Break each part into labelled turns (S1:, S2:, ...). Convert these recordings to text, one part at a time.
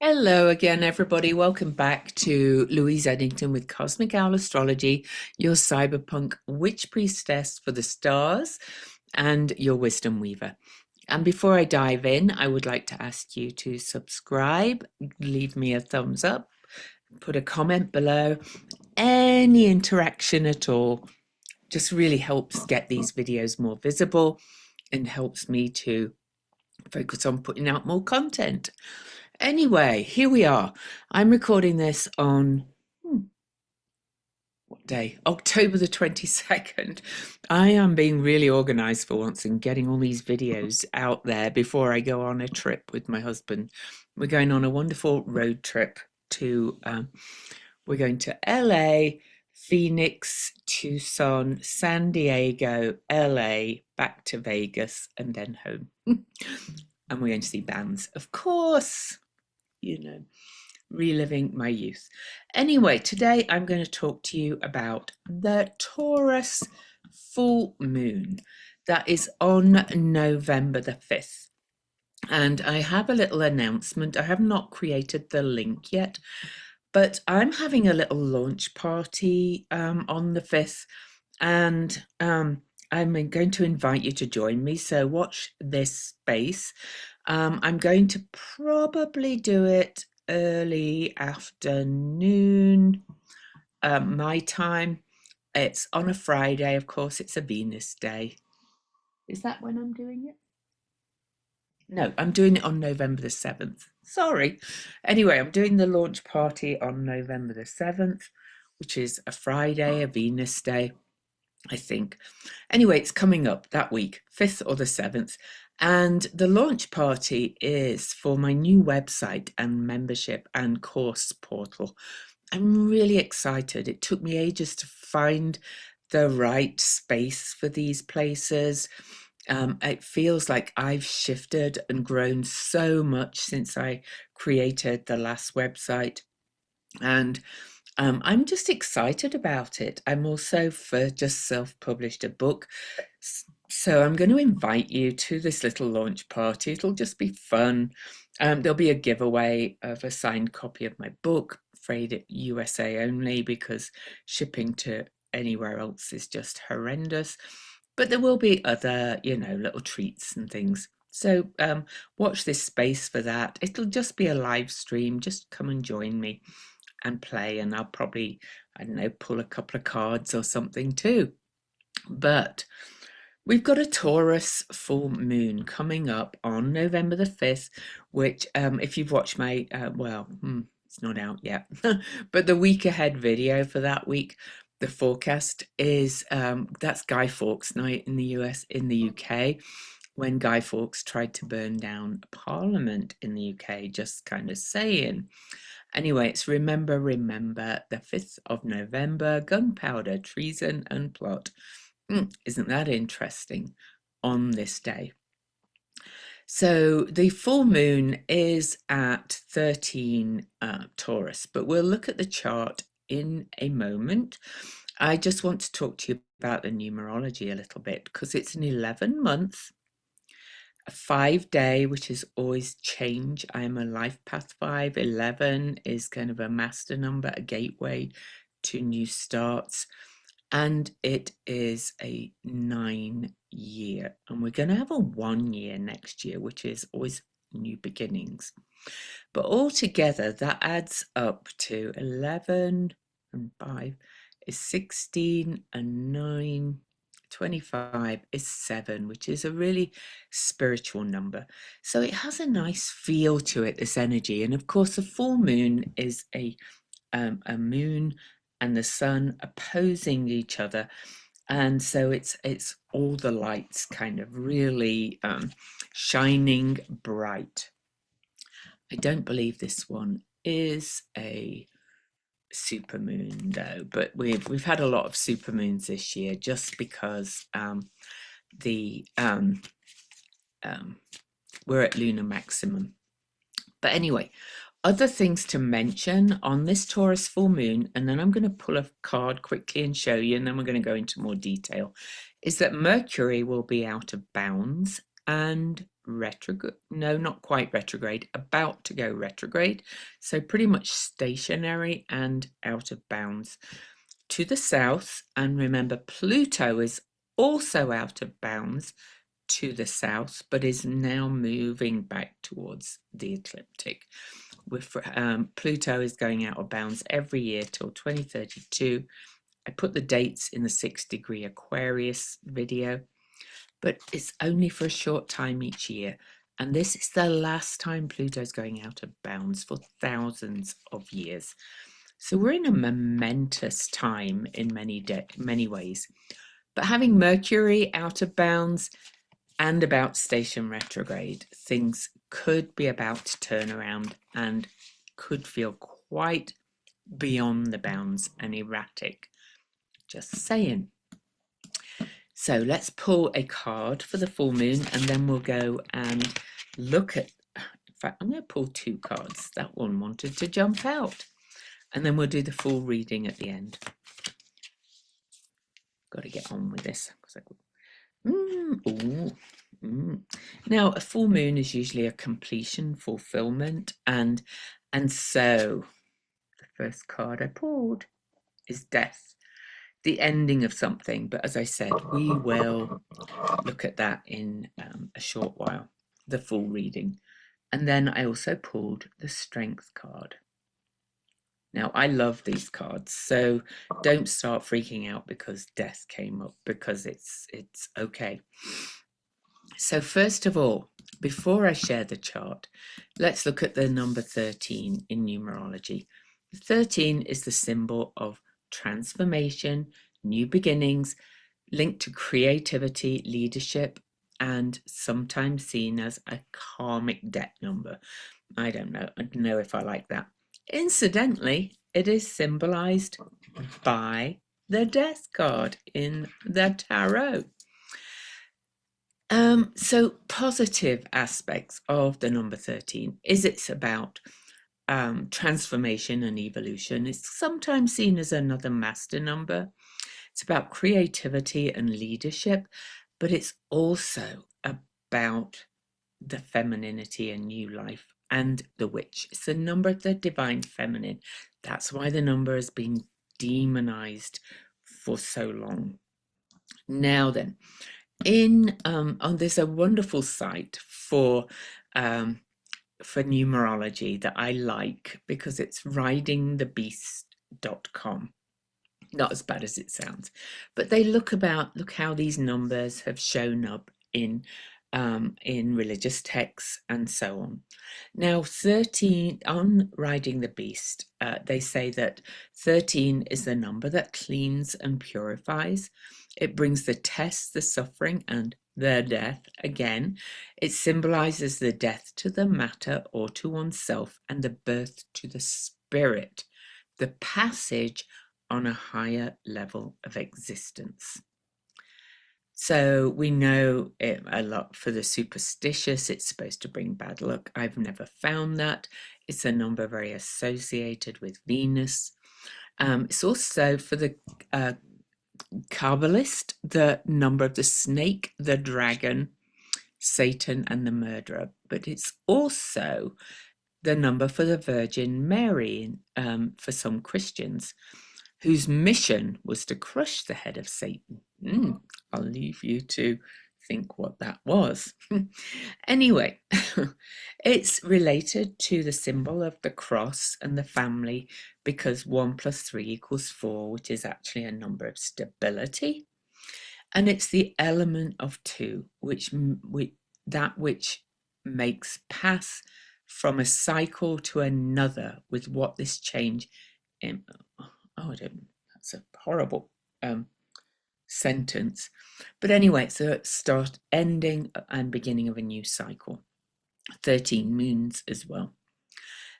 S1: Hello again, everybody. Welcome back to Louise Eddington with Cosmic Owl Astrology, your cyberpunk witch priestess for the stars and your wisdom weaver. And before I dive in, I would like to ask you to subscribe, leave me a thumbs up, put a comment below. Any interaction at all just really helps get these videos more visible and helps me to focus on putting out more content. Anyway, here we are. I'm recording this on what day? October the 22nd. I am being really organized for once and getting all these videos out there before I go on a trip with my husband. We're going on a wonderful road trip to, we're going to LA, Phoenix, Tucson, San Diego, LA, back to Vegas, and then home. And we're going to see bands, of course. Reliving my youth. Anyway, today I'm going to talk to you about the Taurus full moon that is on November the 5th. And I have a little announcement. I have not created the link yet, but I'm having a little launch party on the 5th, and I'm going to invite you to join me. So watch this space. I'm going to probably do it early afternoon, my time. It's on a Friday, of course. It's a Venus day. Is that when I'm doing it? No, I'm doing it on November the 7th. Sorry. Anyway, I'm doing the launch party on November the 7th, which is a Friday, a Venus day, I think. Anyway, it's coming up that week, 5th or the 7th. And the launch party is for my new website and membership and course portal. I'm really excited. It took me ages to find the right space for these places. It feels like I've shifted and grown so much since I created the last website. And I'm just excited about it. I'm also just self-published a book. So I'm going to invite you to this little launch party. It'll just be fun. There'll be a giveaway of a signed copy of my book, afraid USA only, because shipping to anywhere else is just horrendous. But there will be other, little treats and things. So watch this space for that. It'll just be a live stream. Just come and join me and play, and I'll probably, I don't know, pull a couple of cards or something too. But we've got a Taurus full moon coming up on November the 5th, which if you've watched my, it's not out yet, but the week ahead video for that week, the forecast is, that's Guy Fawkes night in the US, in the UK, when Guy Fawkes tried to burn down Parliament in the UK, just kind of saying. Anyway, it's remember, the 5th of November, gunpowder, treason and plot. Isn't that interesting on this day? So the full moon is at 13 Taurus, but we'll look at the chart in a moment. I just want to talk to you about the numerology a little bit because it's an 11-month, a 5-day, which is always change. I am a life path 5. 11 is kind of a master number, a gateway to new starts. And it is a 9-year. And we're going to have a 1-year next year, which is always new beginnings. But altogether, that adds up to 11 and 5 is 16 and 9. 25 is 7, which is a really spiritual number. So it has a nice feel to it, this energy. And of course, the full moon is a moon and the sun opposing each other. And so it's all the lights kind of really shining bright. I don't believe this one is a supermoon though, but we've had a lot of supermoons this year just because we're at lunar maximum. But anyway, other things to mention on this Taurus full moon, and then I'm going to pull a card quickly and show you, and then we're going to go into more detail, is that Mercury will be out of bounds and retrograde, no, not quite retrograde, about to go retrograde. So pretty much stationary and out of bounds to the south. And remember, Pluto is also out of bounds to the south, but is now moving back towards the ecliptic. With Pluto is going out of bounds every year till 2032. I put the dates in the 6-degree Aquarius video, but it's only for a short time each year. And this is the last time Pluto's going out of bounds for thousands of years. So we're in a momentous time in many ways. But having Mercury out of bounds and about station retrograde, things could be about to turn around and could feel quite beyond the bounds and erratic. Just saying. So let's pull a card for the full moon, and then we'll go and look at, in fact, I'm going to pull 2 cards. That one wanted to jump out. And then we'll do the full reading at the end. Got to get on with this. Now, a full moon is usually a completion, fulfillment, and so the first card I pulled is death, the ending of something. But as I said, we will look at that in a short while, the full reading. And then I also pulled the strength card. Now, I love these cards, so don't start freaking out because death came up, because it's okay. So first of all, before I share the chart, let's look at the number 13 in numerology. 13 is the symbol of transformation, new beginnings, linked to creativity, leadership, and sometimes seen as a karmic debt number. I don't know if I like that. Incidentally, it is symbolized by the death card in the tarot. So positive aspects of the number 13 is it's about transformation and evolution. It's sometimes seen as another master number. It's about creativity and leadership, but it's also about the femininity and new life and the witch. It's the number of the divine feminine. That's why the number has been demonized for so long. Now then, there's a wonderful site for numerology that I like, because it's ridingthebeast.com. Not as bad as it sounds, but they look how these numbers have shown up in religious texts and so on. Now, 13 on Riding the Beast, they say that 13 is the number that cleans and purifies. It brings the test, the suffering, and the death again. It symbolizes the death to the matter or to oneself, and the birth to the spirit, the passage on a higher level of existence. So we know it a lot for the superstitious. It's supposed to bring bad luck. I've never found that. It's a number very associated with Venus. It's also for the Kabbalist, the number of the snake, the dragon, Satan, and the murderer. But it's also the number for the Virgin Mary for some Christians, whose mission was to crush the head of Satan. I'll leave you to think what that was. Anyway, it's related to the symbol of the cross and the family, because 1 + 3 = 4, which is actually a number of stability. And it's the element of 2, which makes pass from a cycle to another with what this change in. That's a horrible sentence. But anyway, so start, ending, and beginning of a new cycle. 13 moons as well.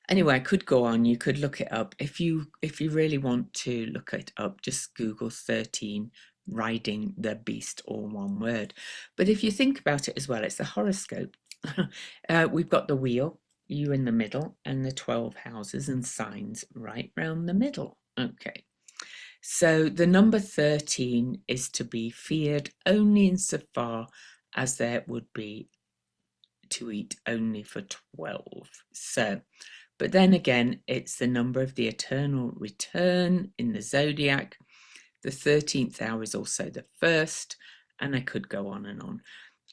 S1: Anyway, I could go on. You could look it up. If you really want to look it up, just Google 13 Riding the Beast, all one word. But if you think about it as well, it's a horoscope. We've got the wheel, you in the middle, and the 12 houses and signs right round the middle. Okay. So the number 13 is to be feared only insofar as there would be to eat only for 12. So, but then again, it's the number of the eternal return in the zodiac. The 13th hour is also the first, and I could go on and on.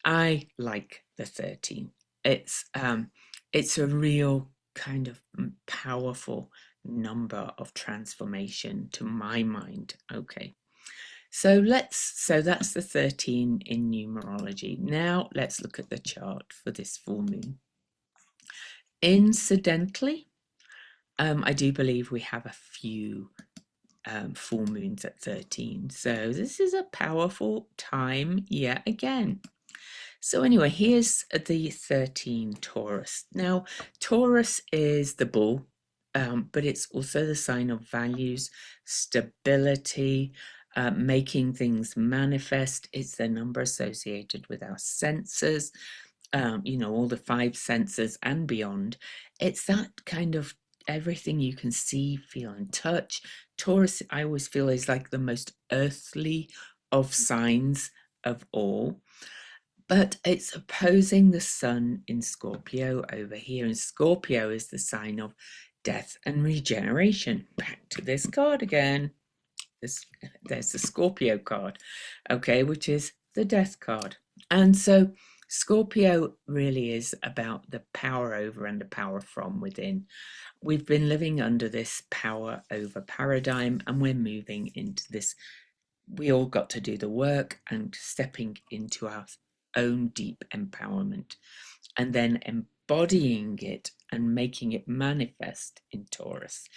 S1: I like the 13. It's a real kind of powerful number of transformation to my mind. Okay. So that's the 13 in numerology. Now let's look at the chart for this full moon. Incidentally, I do believe we have a few full moons at 13. So this is a powerful time yet again. So anyway, here's the 13 Taurus. Now, Taurus is the bull, but it's also the sign of values, stability, making things manifest. It's the number associated with our senses, all the five senses and beyond. It's that kind of everything you can see, feel, and touch. Taurus, I always feel, is like the most earthly of signs of all. But it's opposing the sun in Scorpio over here. And Scorpio is the sign of death and regeneration. Back to this card again. There's the Scorpio card, okay, which is the death card. And so Scorpio really is about the power over and the power from within. We've been living under this power over paradigm, and we're moving into this. We all got to do the work and stepping into our own deep empowerment and then embodying it and making it manifest in Taurus.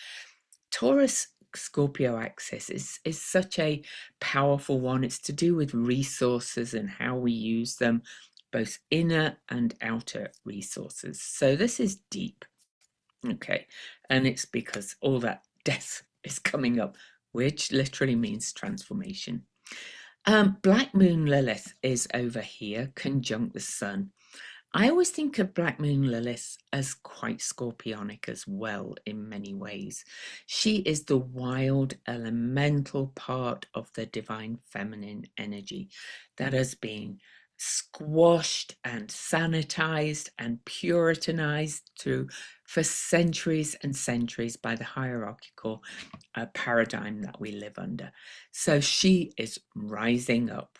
S1: Taurus Scorpio axis is such a powerful one. It's to do with resources and how we use them, both inner and outer resources. So this is deep. Okay. And it's because all that death is coming up, which literally means transformation. Black Moon Lilith is over here, conjunct the sun. I always think of Black Moon Lilith as quite scorpionic as well in many ways. She is the wild elemental part of the divine feminine energy that has been squashed and sanitized and puritanized for centuries and centuries by the hierarchical paradigm that we live under. So she is rising up.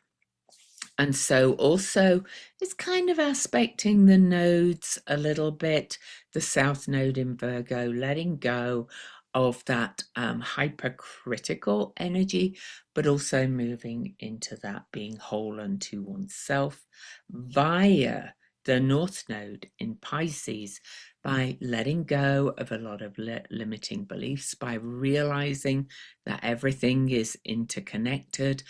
S1: And so also it's kind of aspecting the nodes a little bit, the South Node in Virgo, letting go of that hypercritical energy, but also moving into that being whole unto oneself via the North Node in Pisces, by letting go of a lot of limiting beliefs, by realizing that everything is interconnected.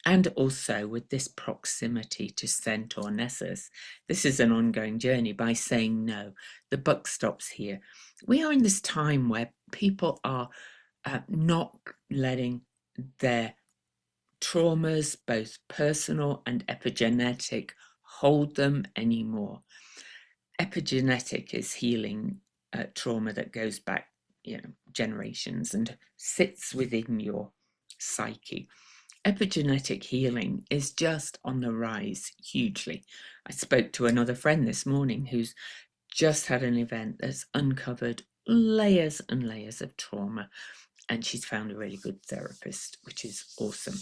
S1: And also with this proximity to Centaur Nessus, this is an ongoing journey by saying no. The buck stops here. We are in this time where people are not letting their traumas, both personal and epigenetic, hold them anymore. Epigenetic is healing trauma that goes back, generations and sits within your psyche. Epigenetic healing is just on the rise hugely. I spoke to another friend this morning who's just had an event that's uncovered layers and layers of trauma, and she's found a really good therapist, which is awesome.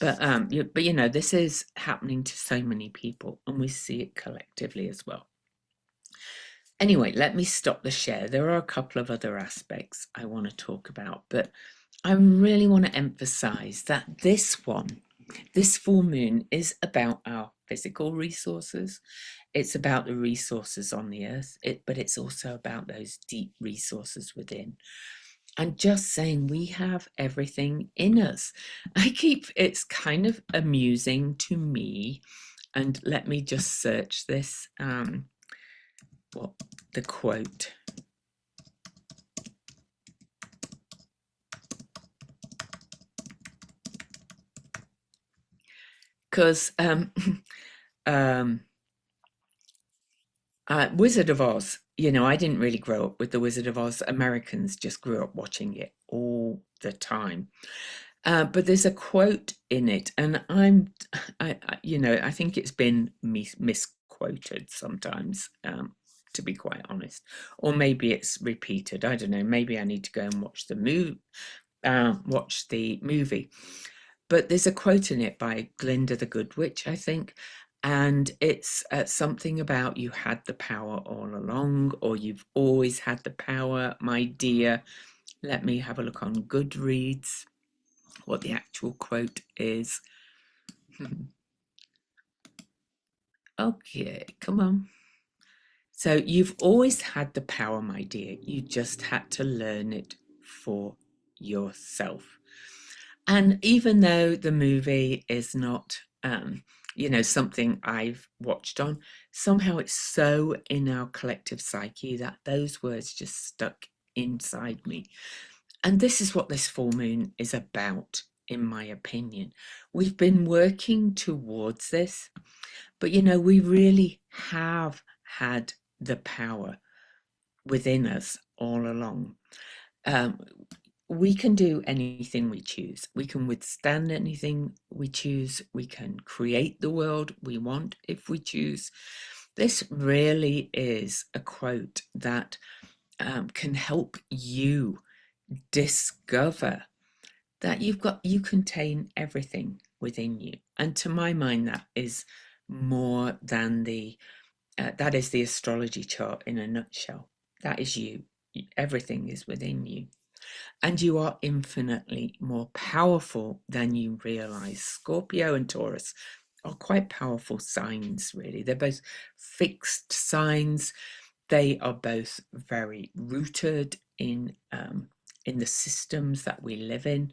S1: But this is happening to so many people, and we see it collectively as well. Anyway, let me stop the share. There are a couple of other aspects I want to talk about, but I really want to emphasize that this full moon, is about our physical resources. It's about the resources on the earth, but it's also about those deep resources within. And just saying we have everything in us. It's kind of amusing to me. And let me just search this, the quote. Because Wizard of Oz, I didn't really grow up with the Wizard of Oz. Americans just grew up watching it all the time. But there's a quote in it, and I think it's been misquoted quoted sometimes, to be quite honest, or maybe it's repeated. I don't know. Maybe I need to go and watch the movie. But there's a quote in it by Glinda the Good Witch, I think, and it's something about you had the power all along, or you've always had the power, my dear. Let me have a look on Goodreads what the actual quote is. Okay, come on. So you've always had the power, my dear. You just had to learn it for yourself. And even though the movie is not, something I've watched on, somehow it's so in our collective psyche that those words just stuck inside me. And this is what this full moon is about, in my opinion. We've been working towards this, but we really have had the power within us all along. We can do anything we choose. We can withstand anything we choose. We can create the world we want if we choose. This really is a quote that can help you discover that you contain everything within you. And to my mind, that is more than that is the astrology chart in a nutshell. That is you. Everything is within you. And you are infinitely more powerful than you realize. Scorpio and Taurus are quite powerful signs, really. They're both fixed signs. They are both very rooted in the systems that we live in.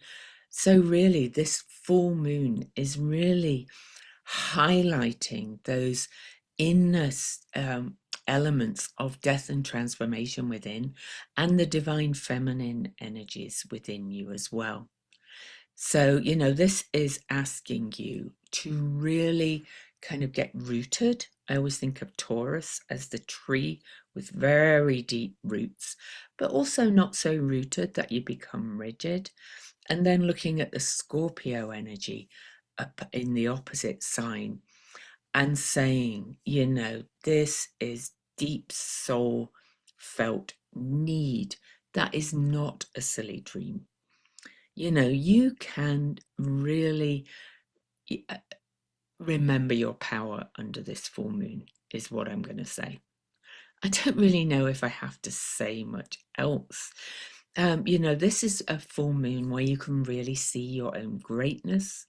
S1: So really, this full moon is really highlighting those inner elements of death and transformation within, and the divine feminine energies within you as well. So, this is asking you to really kind of get rooted. I always think of Taurus as the tree with very deep roots, but also not so rooted that you become rigid. And then looking at the Scorpio energy up in the opposite sign and saying, this is deep soul felt need. That is not a silly dream. You can really remember your power under this full moon, is what I'm going to say. I don't really know if I have to say much else. This is a full moon where you can really see your own greatness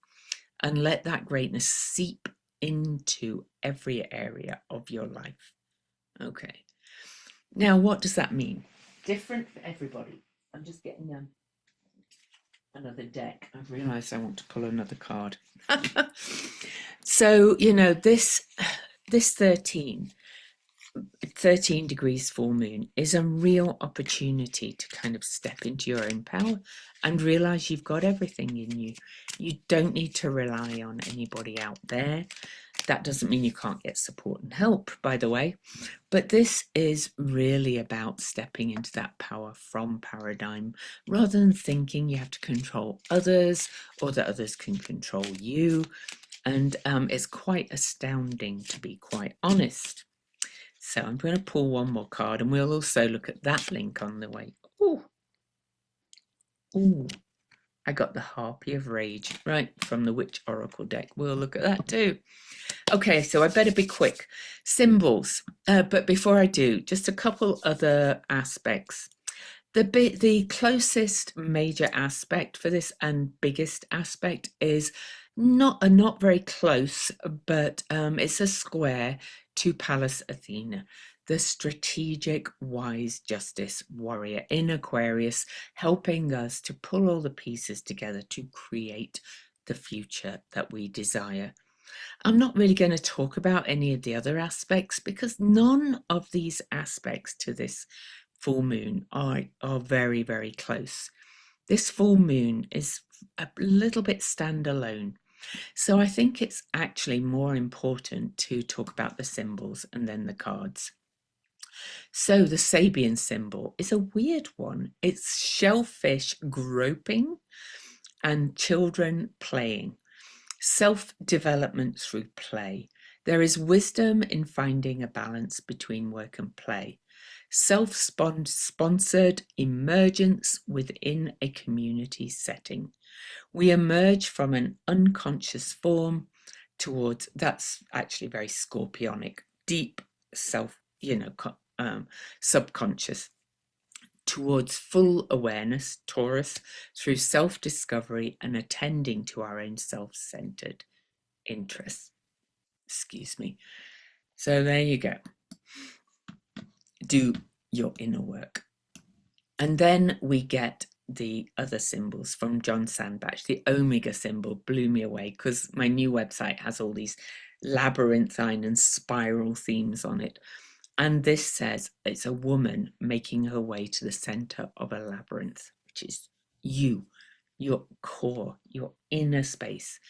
S1: and let that greatness seep into every area of your life. Okay. Now, what does that mean? Different for everybody. I'm just getting another deck. I've realised I want to pull another card. So, this 13 degrees full moon is a real opportunity to kind of step into your own power and realize you've got everything in you. You don't need to rely on anybody out there. That doesn't mean you can't get support and help, by the way, but this is really about stepping into that power from paradigm rather than thinking you have to control others or that others can control you. And it's quite astounding, to be quite honest. So I'm going to pull one more card, and we'll also look at that link on the way. Ooh, I got the Harpy of Rage, right, from the Witch Oracle deck. We'll look at that too. Okay, so I better be quick. Symbols, but before I do, just a couple other aspects. The closest major aspect for this and biggest aspect is not very close, but it's a square to Pallas Athena, the strategic, wise justice warrior in Aquarius, helping us to pull all the pieces together to create the future that we desire. I'm not really going to talk about any of the other aspects because none of these aspects to this full moon are very, very close. This full moon is a little bit standalone. So I think it's actually more important to talk about the symbols and then the cards. So the Sabian symbol is a weird one. It's shellfish groping and children playing. Self-development through play. There is wisdom in finding a balance between work and play. Self-sponsored emergence within a community setting. We emerge from an unconscious form towards, that's actually very scorpionic, deep self, subconscious, towards full awareness, Taurus, through self-discovery and attending to our own self-centered interests. Excuse me. So there you go. Do your inner work. And then we get the other symbols from John Sandbach. The Omega symbol blew me away because my new website has all these labyrinthine and spiral themes on it. And this says it's a woman making her way to the center of a labyrinth, which is you, your core, your inner space.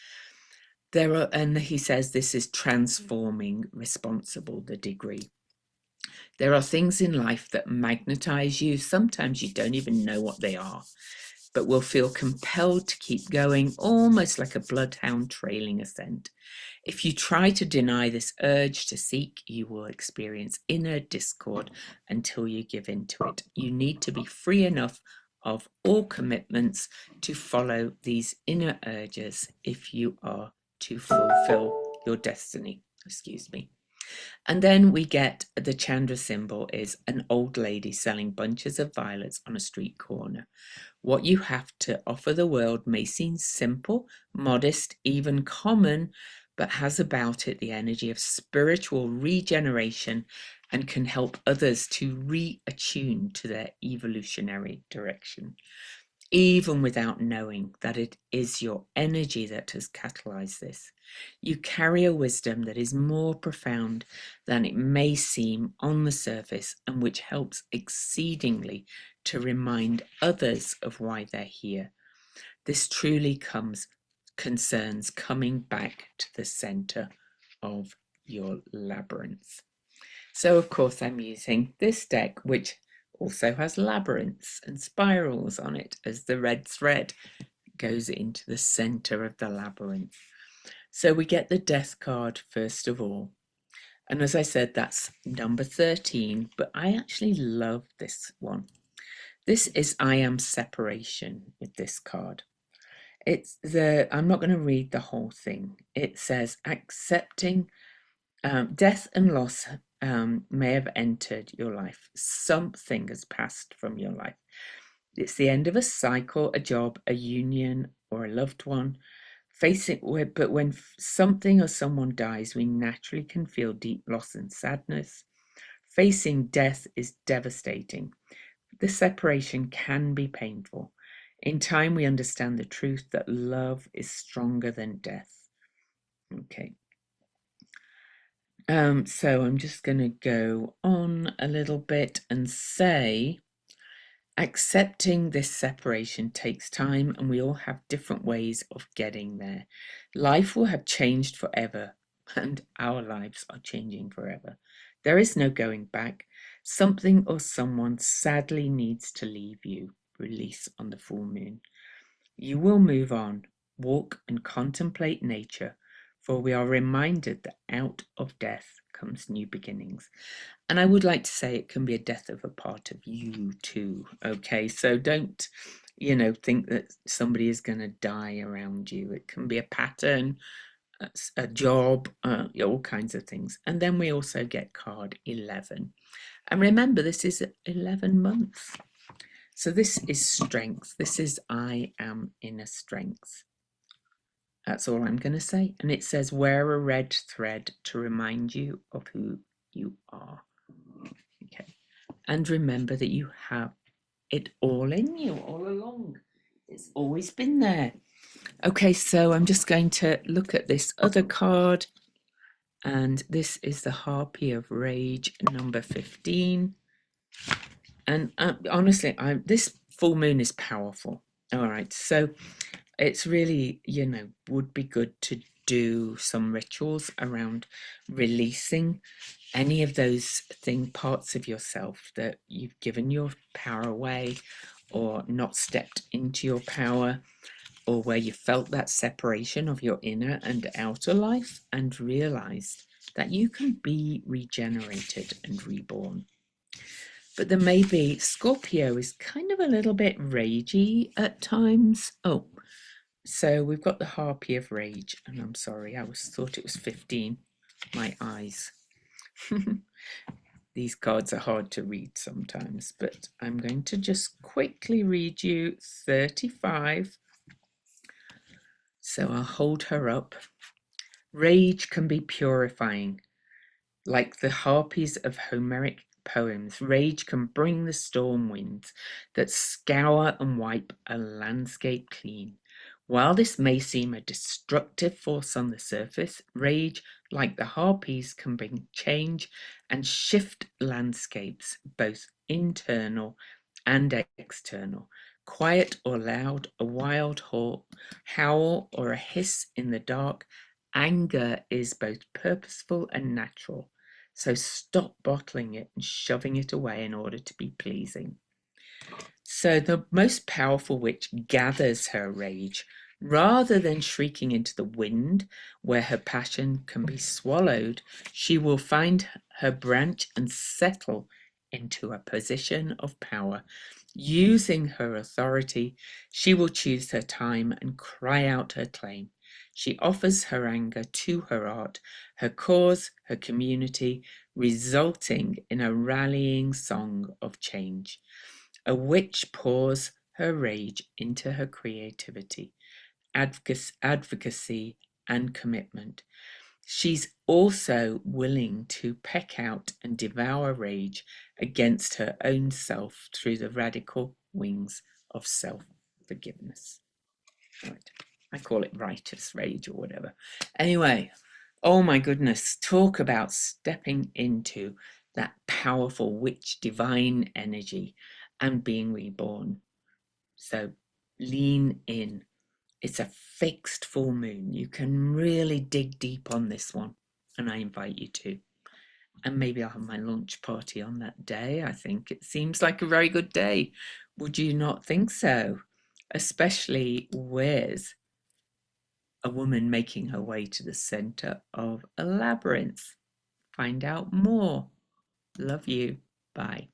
S1: And he says this is transforming responsible, the degree. There are things in life that magnetize you. Sometimes you don't even know what they are, but will feel compelled to keep going, almost like a bloodhound trailing a scent. If you try to deny this urge to seek, you will experience inner discord until you give in to it. You need to be free enough of all commitments to follow these inner urges if you are to fulfill your destiny. Excuse me. And then we get the Chandra symbol is an old lady selling bunches of violets on a street corner. What you have to offer the world may seem simple, modest, even common, but has about it the energy of spiritual regeneration and can help others to reattune to their evolutionary direction, even without knowing that it is your energy that has catalyzed this. You carry a wisdom that is more profound than it may seem on the surface, and which helps exceedingly to remind others of why they're here. This truly concerns coming back to the center of your labyrinth. So of course I'm using this deck, which also has labyrinths and spirals on it, as the red thread goes into the center of the labyrinth. So we get the death card first of all. And as I said, that's number 13, but I actually love this one. This is I am separation with this card. I'm not going to read the whole thing. It says accepting death and loss may have entered your life. Something has passed from your life. It's the end of a cycle, a job, a union, or a loved one. But when something or someone dies, we naturally can feel deep loss and sadness. Facing death is devastating. The separation can be painful. In time, we understand the truth that love is stronger than death. Okay. So I'm just going to go on a little bit and say, accepting this separation takes time, and we all have different ways of getting there. Life will have changed forever, and our lives are changing forever. There is no going back. Something or someone sadly needs to leave you. Release on the full moon. You will move on, walk and contemplate nature, for we are reminded that out of death comes new beginnings. And I would like to say it can be a death of a part of you too. Okay, so don't, think that somebody is going to die around you. It can be a pattern, a job, all kinds of things. And then we also get card 11. And remember, this is 11 months. So this is strength. This is I am inner strength. That's all I'm going to say. And it says, wear a red thread to remind you of who you are. Okay. And remember that you have it all in you all along. It's always been there. Okay, so I'm just going to look at this other card. And this is the Harpy of Rage, number 15. And honestly, this full moon is powerful. All right, so it's really, would be good to do some rituals around releasing any of those parts of yourself that you've given your power away or not stepped into your power, or where you felt that separation of your inner and outer life and realized that you can be regenerated and reborn. But there may be, Scorpio is kind of a little bit ragey at times. Oh, so we've got the Harpy of Rage, and I'm sorry, thought it was 15. My eyes. These cards are hard to read sometimes, but I'm going to just quickly read you 35. So I'll hold her up. Rage can be purifying. Like the harpies of Homeric poems, rage can bring the storm winds that scour and wipe a landscape clean. While this may seem a destructive force on the surface, rage, like the harpies, can bring change and shift landscapes, both internal and external. Quiet or loud, a wild howl or a hiss in the dark, anger is both purposeful and natural. So stop bottling it and shoving it away in order to be pleasing. So the most powerful witch gathers her rage. Rather than shrieking into the wind, where her passion can be swallowed, she will find her branch and settle into a position of power. Using her authority, she will choose her time and cry out her claim. She offers her anger to her art, her cause, her community, resulting in a rallying song of change. A witch pours her rage into her creativity, advocacy, and commitment. She's also willing to peck out and devour rage against her own self through the radical wings of self-forgiveness. Right. I call it righteous rage or whatever. Anyway, oh my goodness, talk about stepping into that powerful witch divine energy and being reborn. So lean in. It's a fixed full moon. You can really dig deep on this one, and I invite you to. And maybe I'll have my lunch party on that day. I think it seems like a very good day. Would you not think so? Especially with a woman making her way to the center of a labyrinth. Find out more. Love you. Bye.